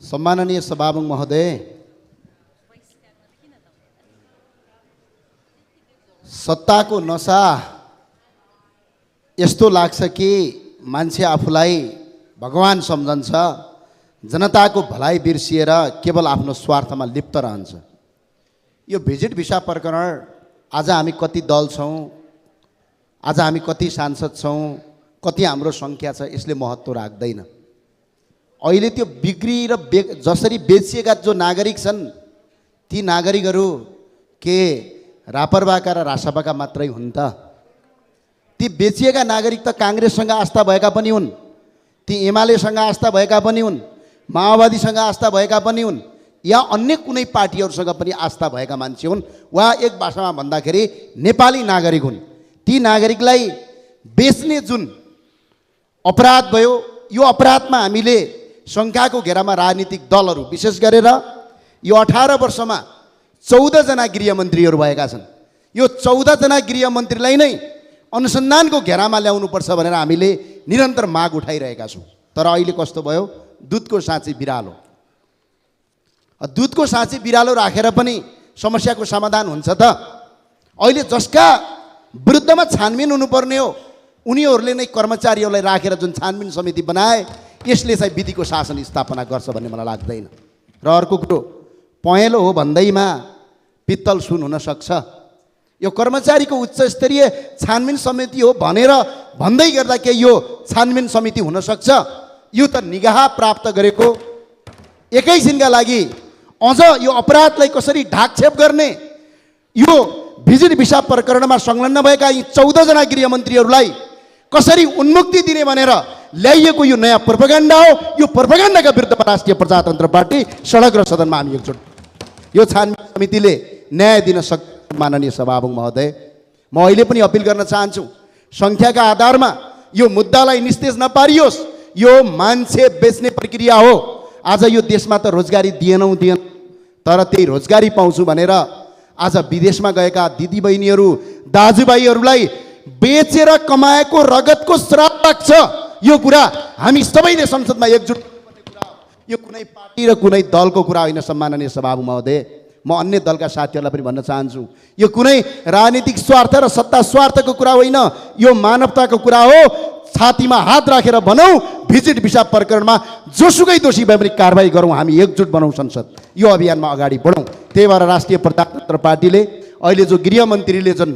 सम्माननीय सभामुख महोदय, सत्ताको नशा यस्तो लाग्छ कि मान्छे आफूलाई भगवान सम्झन्छ, जनताको भलाइ बिर्सिएर केवल आफ्नो स्वार्थमा लिप्त रहन्छ। यो भिजिट भिसा प्रकरण आज हामी कति दल छौँ, आज हामी कति सांसद छौँ, कति हाम्रो सङ्ख्या छ, यसले महत्त्व राख्दैन। अहिले त्यो बिक्री र जसरी बेचिएका जो नागरिक छन् ती नागरिकहरू के रापरबाका र रासपाका मात्रै हुन् त? ती बेचिएका नागरिक त काङ्ग्रेससँग आस्था भएका पनि हुन्, ती एमालेसँग आस्था भएका पनि हुन्, माओवादीसँग आस्था भएका पनि हुन्, या अन्य कुनै पार्टीहरूसँग पनि आस्था भएका मान्छे हुन्, वा एक भाषामा भन्दाखेरि नेपाली नागरिक हुन्। ती नागरिकलाई बेच्ने जुन अपराध भयो, यो अपराधमा हामीले शङ्काको घेरामा राजनीतिक दलहरू, विशेष गरेर यो 18 वर्षमा 14 जना गृहमन्त्रीहरू भएका छन्, यो 14 जना गृहमन्त्रीलाई नै अनुसन्धानको घेरामा ल्याउनुपर्छ भनेर हामीले निरन्तर माग उठाइरहेका छौँ। तर अहिले कस्तो भयो, दुधको साँची बिरालो। दुधको साँची बिरालो राखेर पनि समस्याको समाधान हुन्छ त? अहिले जसका विरुद्धमा छानबिन हुनुपर्ने हो उनीहरूले नै कर्मचारीहरूलाई राखेर जुन छानबिन समिति बनाए, यसले चाहिँ विधिको शासन स्थापना गर्छ भन्ने मलाई लाग्दैन। र अर्को कुरो, पहेँलो हो भन्दैमा पित्तल सुन हुन सक्छ। यो कर्मचारीको उच्च स्तरीय छानबिन समिति हो भनेर भन्दै गर्दा के यो छानबिन समिति हुन सक्छ? यो त निगाह प्राप्त गरेको एकैछिनका लागि अझ यो अपराधलाई कसरी ढाकछेप गर्ने, यो भिजिट भिसा प्रकरणमा संलग्न भएका यी 14 जना गृहमन्त्रीहरूलाई कसरी उन्मुक्ति दिने भनेर ल्याइएको यो नयाँ प्रोपेगेन्डा हो। यो प्रोपेगेन्डाका विरुद्धमा राष्ट्रिय प्रजातन्त्र पार्टी सडक र सदनमा हामी एकजुट। यो छानबिन समितिले न्याय दिन सक्छ। माननीय सभामुख महोदय, म अहिले पनि अपिल गर्न चाहन्छु, सङ्ख्याका आधारमा यो मुद्दालाई निस्तेज नपारियोस्। यो मान्छे बेच्ने प्रक्रिया हो। आज यो देशमा त रोजगारी दिएनौ, तर त्यही रोजगारी पाउँछु भनेर आज विदेशमा गएका दिदीबहिनीहरू, दाजुभाइहरूलाई बेचेर कमाएको रगतको श्राप लाग्छ। यो कुरा हामी सबैले संसदमा एकजुट गर्नुपर्ने कुरा हो। यो कुनै पार्टी र कुनै दलको कुरा होइन। सम्माननीय सभामुख महोदय, म अन्य दलका साथीहरूलाई पनि भन्न चाहन्छु, यो कुनै राजनीतिक स्वार्थ र सत्ता स्वार्थको कुरा होइन, यो मानवताको कुरा हो। छातीमा हात राखेर भनौँ, भिजिट भिसा प्रकरणमा जोसुकै दोषी भए पनि कारबाही गरौँ, हामी एकजुट बनाउँ, संसद यो अभियानमा अगाडि बढौँ। त्यही भएर राष्ट्रिय प्रजातन्त्र पार्टीले अहिले जो गृहमन्त्रीले जुन